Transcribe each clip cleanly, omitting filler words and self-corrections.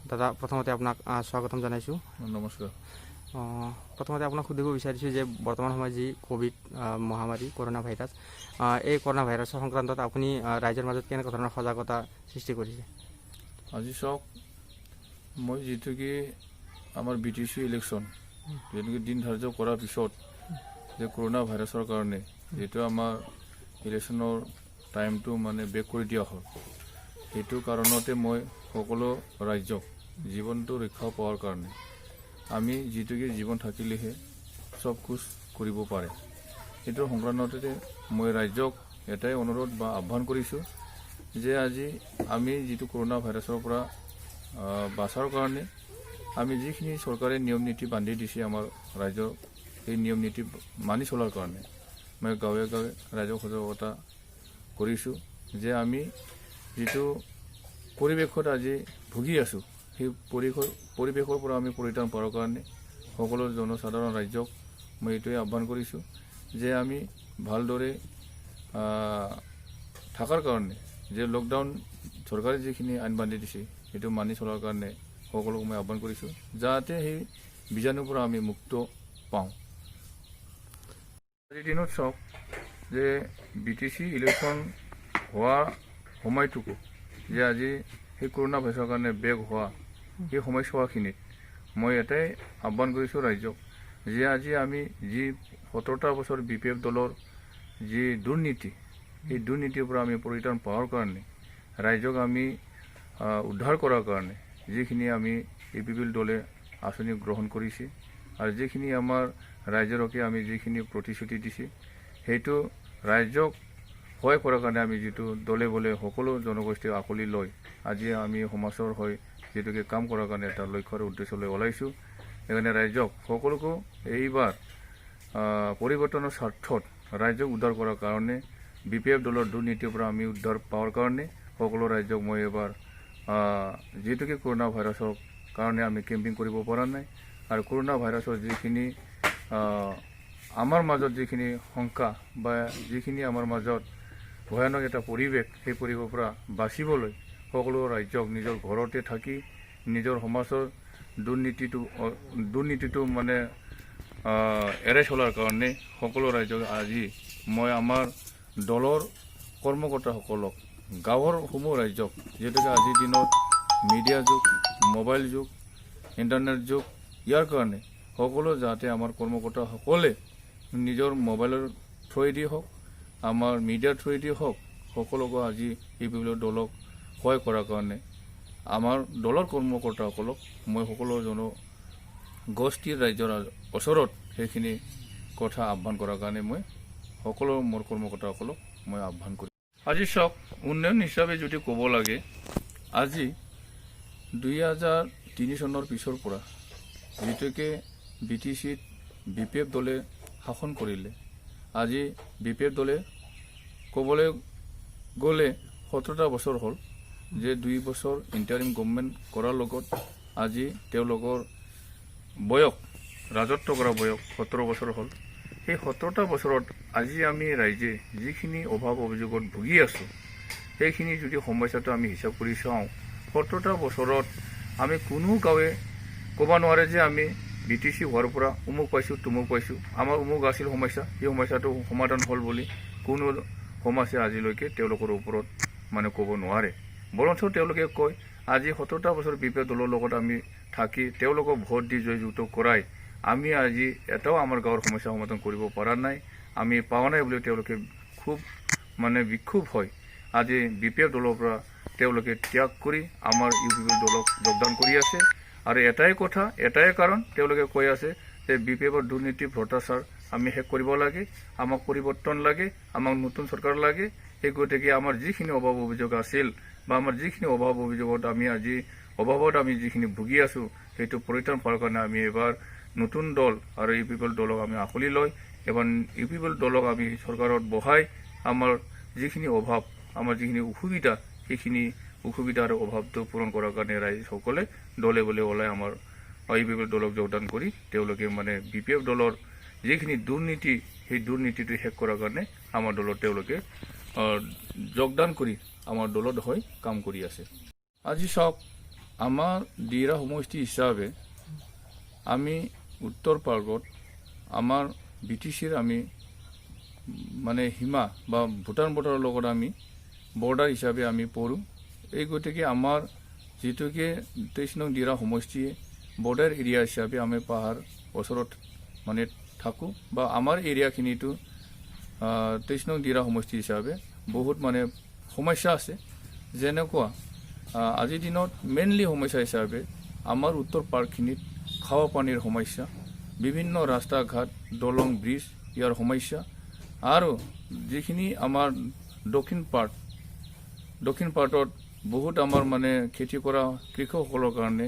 দাদা প্ৰথমতে আপোনাক স্বাগতম জনাইছোঁ। নমস্কাৰ। প্ৰথমতে আপোনাক সুধিব বিচাৰিছোঁ যে বৰ্তমান সময়ত যি কোভিড মহামাৰী কৰোণা ভাইৰাছ, এই কৰোণা ভাইৰাছৰ সংক্ৰান্তত আপুনি ৰাইজৰ মাজত কেনেকুৱা ধৰণৰ সজাগতা সৃষ্টি কৰিছে? আজি চাওক, মই যিটোকে আমাৰ BTC ইলেকশ্যন যেনেকৈ দিন ধাৰ্য কৰাৰ পিছত যে কৰোণা ভাইৰাছৰ কাৰণে যিটো আমাৰ ইলেকশ্যনৰ টাইমটো মানে বেক কৰি দিয়া হ'ল, সেইটো কাৰণতে মই সকলো ৰাইজক জীৱনটো ৰক্ষা পোৱাৰ কাৰণে আমি যিটোকে জীৱন থাকিলেহে চব খোজ কৰিব পাৰে, সেইটোৰ সংক্ৰান্ততে মই ৰাইজক এটাই অনুৰোধ বা আহ্বান কৰিছোঁ যে আজি আমি যিটো কৰোণা ভাইৰাছৰ পৰা বাচাৰ কাৰণে আমি যিখিনি চৰকাৰে নিয়ম নীতি বান্ধি দিছে আমাৰ ৰাইজক, সেই নিয়ম নীতি মানি চলাৰ কাৰণে মই গাঁৱে গাঁৱে ৰাইজক সজাগতা কৰিছোঁ যে আমি যিটো পৰিৱেশত আজি ভুগি আছোঁ, সেই পৰিৱেশৰ পৰা আমি পৰিত্ৰাণ পাবৰ কাৰণে সকলো জনসাধাৰণ ৰাইজক মই এইটোৱে আহ্বান কৰিছোঁ যে আমি ভালদৰে থকাৰ কাৰণে যে লকডাউন চৰকাৰে যিখিনি আইন বান্ধি দিছে সেইটো মানি চলাৰ কাৰণে সকলোকে মই আহ্বান কৰিছোঁ, যাতে সেই বীজাণুৰ পৰা আমি মুক্ত পাওঁ। আজিৰ দিনত চাওক যে BTC ইলেকশ্যন হোৱা সময়টুকু যে আজি সেই কৰোণা ভাইৰাছৰ কাৰণে বেগ হোৱা সেই সময়ছোৱাখিনিত মই এটাই আহ্বান কৰিছোঁ ৰাইজক যে আজি আমি যি 17টা বছৰ BPF দলৰ যি দুৰ্নীতি, সেই দুৰ্নীতিৰ পৰা আমি পৰিত্ৰাণ পোৱাৰ কাৰণে ৰাইজক আমি উদ্ধাৰ কৰাৰ কাৰণে যিখিনি আমি APPL দলে আঁচনি গ্ৰহণ কৰিছে আৰু যিখিনি আমাৰ ৰাইজৰ হকে আমি যিখিনি প্ৰতিশ্ৰুতি দিছে সেইটো ৰাইজক সহায় কৰাৰ কাৰণে আমি যিটো দলে বলে সকলো জনগোষ্ঠীক আঁকোৱালি লৈ আজি আমি সমাজৰ হৈ যিটোকে কাম কৰাৰ কাৰণে এটা লক্ষ্য আৰু উদ্দেশ্য লৈ ওলাইছোঁ। সেইকাৰণে ৰাইজক সকলোকো এইবাৰ পৰিৱৰ্তনৰ স্বাৰ্থত ৰাইজক উদ্ধাৰ কৰাৰ কাৰণে BPF দলৰ দুৰ্নীতিৰ পৰা আমি উদ্ধাৰ পোৱাৰ কাৰণে সকলো ৰাইজক মই এইবাৰ যিটোকে কৰোণা ভাইৰাছৰ কাৰণে আমি কেম্পিং কৰিব পৰা নাই আৰু কৰোণা ভাইৰাছৰ যিখিনি আমাৰ মাজত যিখিনি শংকা বা যিখিনি আমাৰ মাজত ভয়ানক এটা পৰিৱেশ, সেই পৰিৱেশৰ পৰা বাচিবলৈ সকলো ৰাইজক নিজৰ ঘৰতে থাকি নিজৰ সমাজৰ দুৰ্নীতিটো মানে এৰাই চলাৰ কাৰণে সকলো ৰাইজক আজি মই আমাৰ দলৰ কৰ্মকৰ্তাসকলক গাঁৱৰ সমূহ ৰাইজক, যিহেতুকে আজিৰ দিনত মিডিয়া যুগ, মোবাইল যুগ, ইণ্টাৰনেট যুগ, ইয়াৰ কাৰণে সকলো যাতে আমাৰ কৰ্মকৰ্তাসকলে নিজৰ মোবাইলৰ থ্ৰুৱেদি হওক, আমাৰ মিডিয়াৰ থ্ৰুৱেদি হওক, সকলোকে আজি APPL দলক সহায় কৰাৰ কাৰণে আমাৰ দলৰ কৰ্মকৰ্তাসকলক মই সকলো জনগোষ্ঠীৰ ৰাইজৰ ওচৰত সেইখিনি কথা আহ্বান কৰাৰ কাৰণে মই সকলো মোৰ কৰ্মকৰ্তাসকলক মই আহ্বান কৰিম। আজি চাওক, উন্নয়ন হিচাপে যদি ক'ব লাগে, আজি 2003 চনৰ পিছৰ পৰা যিটোকে BTCত BPF দলে শাসন কৰিলে, আজি BPF দলে ক'বলৈ গ'লে 17টা বছৰ হ'ল, যে 2 বছৰ ইণ্টাৰিম গভৰ্ণমেণ্ট কৰাৰ লগত আজি তেওঁলোকৰ বয়স, ৰাজত্ব কৰা বয়স 17 বছৰ হ'ল। সেই 17টা বছৰত আজি আমি ৰাইজে যিখিনি অভাৱ অভিযোগত ভুগি আছোঁ, সেইখিনি যদি সমস্যাটো আমি হিচাপ কৰি চাওঁ, 17টা বছৰত আমি কোনো গাঁৱে ক'ব নোৱাৰে যে আমি BTC হোৱাৰ পৰা অমুক পাইছোঁ তমুক পাইছোঁ, আমাৰ অমুক আছিল সমস্যা, সেই সমস্যাটো সমাধান হ'ল বুলি কোনো সমস্যা আজিলৈকে তেওঁলোকৰ ওপৰত মানে ক'ব নোৱাৰে। বৰঞ্চ তেওঁলোকে কয় আজি 17টা বছৰ BPF দলৰ লগত আমি থাকি তেওঁলোকক ভোট দি জয়যুক্ত কৰাই আমি আজি এটাও আমাৰ গাঁৱৰ সমস্যা সমাধান কৰিব পৰা নাই, আমি পোৱা নাই বুলি তেওঁলোকে খুব মানে বিক্ষোভ হয় আজি BPF দলৰ পৰা তেওঁলোকে ত্যাগ কৰি আমাৰ APPL দলক যোগদান কৰি আছে। আৰু এটাই কথা, এটাই কাৰণ, তেওঁলোকে কৈ আছে যে BPFৰ দুৰ্নীতি ভ্ৰষ্টাচাৰ আমি শেষ কৰিব লাগে, আমাক পৰিৱৰ্তন লাগে, আমাক নতুন চৰকাৰ লাগে। সেই গতিকে আমাৰ যিখিনি অভাৱ অভিযোগ আছিল বা আমাৰ যিখিনি অভাৱ অভিযোগত আমি আজি অভাৱত আমি যিখিনি ভুগি আছোঁ, সেইটো পৰিত্ৰাণ পোৱাৰ কাৰণে আমি এবাৰ নতুন দল আৰু APPL দলক আমি আঁকোৱালি লৈ এবাৰ APPL দলক আমি চৰকাৰত বহাই আমাৰ যিখিনি অভাৱ, আমাৰ যিখিনি অসুবিধা, সেইখিনি অসুবিধা আৰু অভাৱটো পূৰণ কৰাৰ কাৰণে ৰাইজসকলে দলে বলে ওলাই আমাৰ APPL দলক যোগদান কৰি তেওঁলোকে মানে BPF দলৰ যিখিনি দুৰ্নীতি, সেই দুৰ্নীতিটো শেষ কৰাৰ কাৰণে আমাৰ দলত তেওঁলোকে যোগদান কৰি আমাৰ দলত হৈ কাম কৰি আছে। আজি চাওক, আমাৰ দিৰা সমষ্টি হিচাপে আমি উত্তৰ পাৰ্গত আমাৰ BTCৰ আমি মানে সীমা বা ভূটান বৰ্ডাৰৰ লগত আমি বৰ্ডাৰ হিচাপে আমি পঢ়োঁ। এই গতিকে আমাৰ যিটোকে 23 নং দিৰা সমষ্টি বৰ্ডাৰ এৰিয়া হিচাপে আমি পাহাৰ ওচৰত মানে থাকোঁ বা আমাৰ এৰিয়াখিনিতো 23 নং দিৰা সমষ্টি হিচাপে বহুত মানে সমস্যা আছে। যেনেকুৱা আজিৰ দিনত মেইনলি সমস্যা হিচাপে আমাৰ উত্তৰ পাৰ্কখিনিত খাৱা পানীৰ সমস্যা, বিভিন্ন ৰাস্তা ঘাট দলং ব্ৰিজ ইয়াৰ সমস্যা, আৰু যিখিনি আমাৰ দক্ষিণ পাৰ্টত বহুত আমাৰ মানে খেতি কৰা কৃষকসকলৰ কাৰণে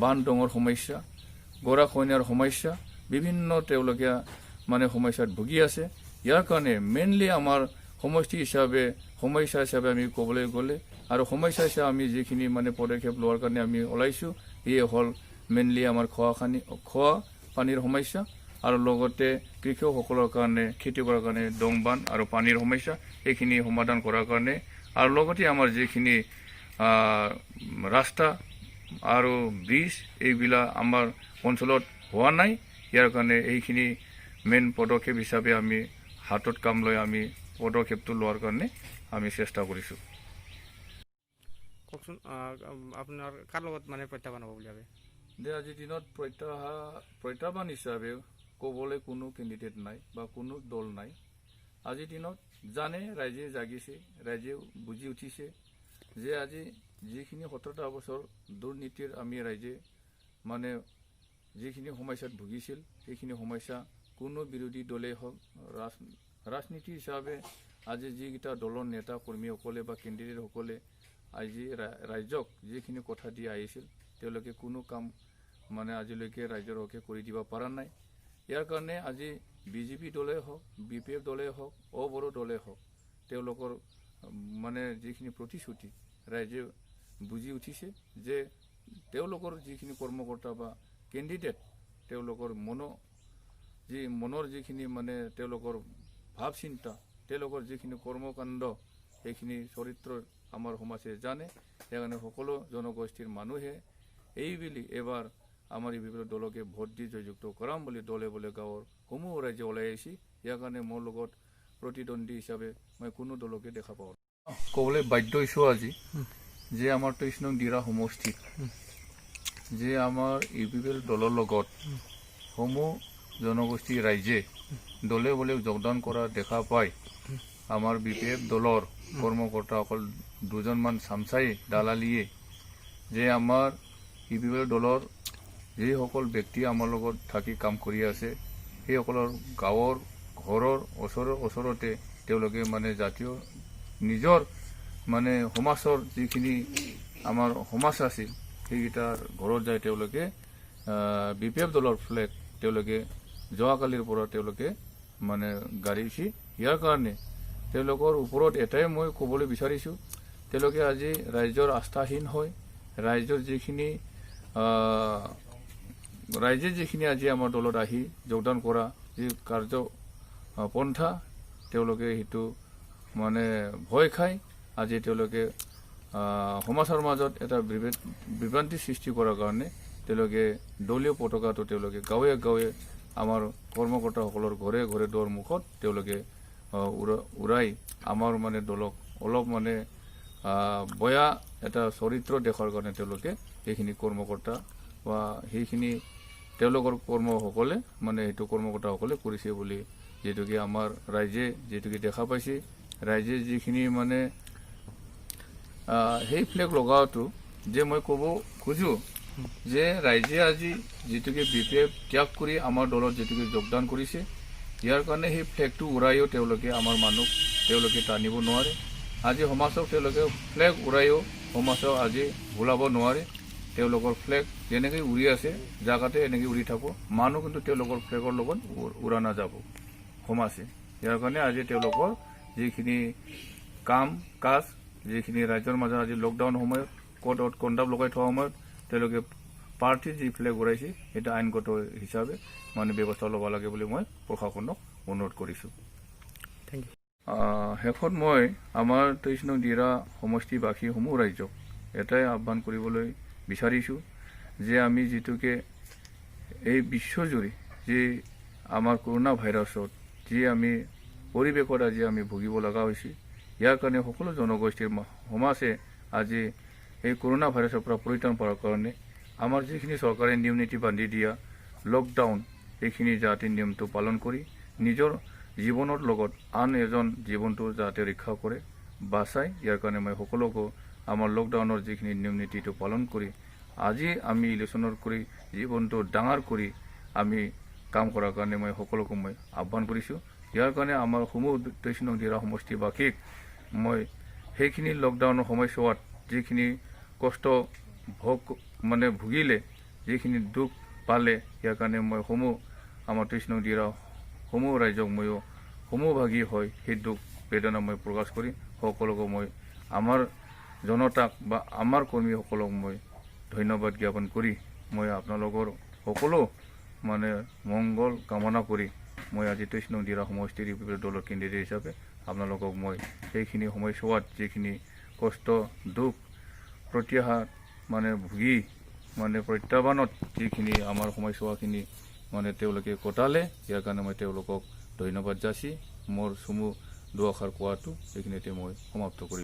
বান ডঙৰ সমস্যা, গৰাখহনীয়াৰ সমস্যা, বিভিন্ন তেওঁলোকে মানে সমস্যাত ভুগি আছে। ইয়াৰ কাৰণে মেইনলি আমাৰ সমষ্টি হিচাপে সমস্যা হিচাপে আমি ক'বলৈ গ'লে আৰু সমস্যা হিচাপে আমি যিখিনি মানে পদক্ষেপ লোৱাৰ কাৰণে আমি ওলাইছোঁ, এয়ে হ'ল মেইনলি আমাৰ খোৱা পানীৰ সমস্যা আৰু লগতে কৃষকসকলৰ কাৰণে খেতি কৰাৰ কাৰণে দং বান আৰু পানীৰ সমস্যা, এইখিনি সমাধান কৰাৰ কাৰণে আৰু লগতে আমাৰ যিখিনি ৰাস্তা আৰু ব্ৰিজ এইবিলাক আমাৰ অঞ্চলত হোৱা নাই। ইয়াৰ কাৰণে এইখিনি মেইন পদক্ষেপ হিচাপে আমি হাতত কাম লৈ আমি পদক্ষেপটো লোৱাৰ কাৰণে আমি চেষ্টা কৰিছোঁ। কওকচোন আপোনাৰ কাৰ লগত মানে প্ৰত্যাহ্বান হ'ব বুলি ভাবে? যে আজিৰ দিনত প্ৰত্যাহ্বান হিচাপে ক'বলৈ কোনো কেণ্ডিডেট নাই বা কোনো দল নাই। আজিৰ দিনত জানে ৰাইজে জাগিছে, ৰাইজে বুজি উঠিছে যে আজি যিখিনি 17টা বছৰ দুৰ্নীতিৰ আমি ৰাইজে মানে যিখিনি সমস্যাত ভুগিছিল, সেইখিনি সমস্যা কোনো বিৰোধী দলেই হওক ৰাজনীতি হিচাপে আজি যিকেইটা দলৰ নেতা কৰ্মীসকলে বা কেণ্ডিডেটসকলে আজি ৰাইজক যিখিনি কথা দি আহিছিল, তেওঁলোকে কোনো কাম মানে আজিলৈকে ৰাইজৰ হকে কৰি দিব পৰা নাই। ইয়াৰ কাৰণে আজি BJP দলেই হওক, BPF দলেই হওক, বড়ো দলেই হওক, তেওঁলোকৰ মানে যিখিনি প্ৰতিশ্ৰুতি ৰাইজে বুজি উঠিছে যে তেওঁলোকৰ যিখিনি কৰ্মকৰ্তা বা কেণ্ডিডেট তেওঁলোকৰ মনৰ যিখিনি মানে তেওঁলোকৰ ভাৱ চিন্তা, তেওঁলোকৰ যিখিনি কৰ্মকাণ্ড, সেইখিনি চৰিত্ৰ আমাৰ সমাজে জানে। সেইকাৰণে সকলো জনগোষ্ঠীৰ মানুহে এইবুলি এবাৰ আমাৰ এই বিভিন্ন দলকে ভোট দি জয়যুক্ত কৰাম বুলি দলে বলে গাঁৱৰ সমূহ ৰাইজে ওলাই আহিছে। ইয়াৰ কাৰণে মোৰ লগত প্ৰতিদ্বন্দ্বী হিচাপে মই কোনো দলকে দেখা পাওঁ ক'বলৈ বাধ্য হৈছোঁ আজি যে আমাৰ 23 নং দিৰা সমষ্টিত যে আমাৰ UPPL দলৰ লগত সমূহ জনগোষ্ঠী ৰাইজে দলে বলে যোগদান কৰা দেখা পায়। আমাৰ BPF দলৰ কৰ্মকৰ্তাসকল দুজনমান চামচাই দালালিয়ে যে আমাৰ UPPL দলৰ যিসকল ব্যক্তি আমাৰ লগত থাকি কাম কৰি আছে, সেইসকলৰ গাঁৱৰ ঘৰৰ ওচৰতে তেওঁলোকে মানে জাতীয় নিজৰ মানে সমাজৰ যিখিনি আমাৰ সমাজ আছিল, সেইকেইটাৰ ঘৰত যায় তেওঁলোকে BPF দলৰ ফ্লেগ তেওঁলোকে যোৱাকালিৰ পৰা তেওঁলোকে মানে গাড়ীছি। ইয়াৰ কাৰণে তেওঁলোকৰ ওপৰত এটাই মই ক'বলৈ বিচাৰিছোঁ, তেওঁলোকে আজি ৰাইজৰ আস্থাহীন হয়। ৰাইজে যিখিনি আজি আমাৰ দলত আহি যোগদান কৰা যি কাৰ্য পন্থা, তেওঁলোকে সেইটো মানে ভয় খায়। আজি তেওঁলোকে সমাজৰ মাজত এটা বিভ্ৰান্তি সৃষ্টি কৰাৰ কাৰণে তেওঁলোকে দলীয় পতাকাটো তেওঁলোকে গাঁৱে গাঁৱে আমাৰ কৰ্মকৰ্তাসকলৰ ঘৰে ঘৰে দুৱাৰ মুখত তেওঁলোকে উৰাই আমাৰ মানে দলক অলপ মানে বয়া এটা চৰিত্ৰ দেখাৰ কাৰণে তেওঁলোকে সেইখিনি কৰ্মকৰ্তা বা সেইখিনি তেওঁলোকৰ কৰ্মসকলে মানে সেইটো কৰ্মকৰ্তাসকলে কৰিছে বুলি যিটোকে আমাৰ ৰাইজে যিটোকে দেখা পাইছে। ৰাইজে যিখিনি মানে সেই ফ্লেগ লগাওঁটো যে মই ক'ব খোজোঁ যে ৰাইজে আজি যিটোকে BPF ত্যাগ কৰি আমাৰ দলত যিটোকে যোগদান কৰিছে, ইয়াৰ কাৰণে সেই ফ্লেগটো উৰায়ো তেওঁলোকে আমাৰ মানুহ তেওঁলোকে টানিব নোৱাৰে। আজি সমাজক তেওঁলোকে ফ্লেগ উৰায়ো সমাজক আজি ভুলাব নোৱাৰে। তেওঁলোকৰ ফ্লেগ যেনেকৈ উৰি আছে জাগাতে এনেকৈ উৰি থাকোঁ, মানুহ কিন্তু তেওঁলোকৰ ফ্লেগৰ লগত উৰা নাযাব সমাজে। ইয়াৰ কাৰণে আজি তেওঁলোকৰ যিখিনি কাম কাজ যিখিনি ৰাইজৰ মাজত আজি লকডাউন সময়ত কোৰ্টত কণ্ডাম লগাই থোৱা সময়ত তেওঁলোকে পাৰ্টি যি ফ্লেগ উৰাইছে সেইটো আইনগত হিচাপে মানে ব্যৱস্থা ল'ব লাগে বুলি মই প্ৰশাসনক অনুৰোধ কৰিছোঁ। Thank you. শেষত মই আমাৰ 23 নং দিৰা সমষ্টিবাসী সমূহ ৰাইজক এটাই আহ্বান কৰিবলৈ বিচাৰিছোঁ যে আমি যিটোকে এই বিশ্বজুৰি যি আমাৰ কৰোণা ভাইৰাছত যি আমি পৰিৱেশত আজি আমি ভুগিব লগা হৈছে, ইয়াৰ কাৰণে সকলো জনগোষ্ঠীৰ সমাজে আজি এই কৰোণা ভাইৰাছৰ পৰা পৰিত্ৰাণ পোৱাৰ কাৰণে আমাৰ যিখিনি চৰকাৰে নিয়ম নীতি বান্ধি দিয়া লকডাউন, এইখিনি যাতে নিয়মটো পালন কৰি নিজৰ জীৱনৰ লগত আন এজন জীৱনটো যাতে ৰক্ষা কৰে, বাচাই, ইয়াৰ কাৰণে মই সকলোকো আমাৰ লকডাউনৰ যিখিনি নিয়ম নীতিটো পালন কৰি আজি আমি ইলেকশ্যনৰ কৰি জীৱনটো ডাঙৰ কৰি আমি কাম কৰাৰ কাৰণে মই সকলোকে মই আহ্বান কৰিছোঁ। ইয়াৰ কাৰণে আমাৰ সমূহ 23 নং দিৰা সমষ্টিবাসীক মই সেইখিনি লকডাউনৰ সময়ছোৱাত যিখিনি কষ্ট ভুগিলে, যিখিনি দুখ পালে, ইয়াৰ কাৰণে মই সমূহ আমাৰ 23 নং দিৰা সমূহ ৰাইজক ময়ো সমূহভাগী হয় সেই দুখ বেদনা মই প্ৰকাশ কৰি সকলোকে মই আমাৰ জনতাক বা আমাৰ কৰ্মীসকলক মই ধন্যবাদ জ্ঞাপন কৰি মই আপোনালোকৰ সকলো মংগল কামনা কৰি মই আজি 23 নং দিৰা সমষ্টিৰ ইউপিপিএল দলৰ কেণ্ডিডেট হিচাপে আপোনালোকক মই সেইখিনি সময়ছোৱাত যিখিনি কষ্ট দুখ প্ৰত্যাঘাত ভুগি প্ৰত্যাহ্বানত যিখিনি আমাৰ সময়ছোৱাখিনি তেওঁলোকে কটালে, ইয়াৰ কাৰণে মই তেওঁলোকক ধন্যবাদ যাচি মোৰ চমু দুআষাৰ কোৱাটো এইখিনিতে মই সমাপ্ত কৰিম।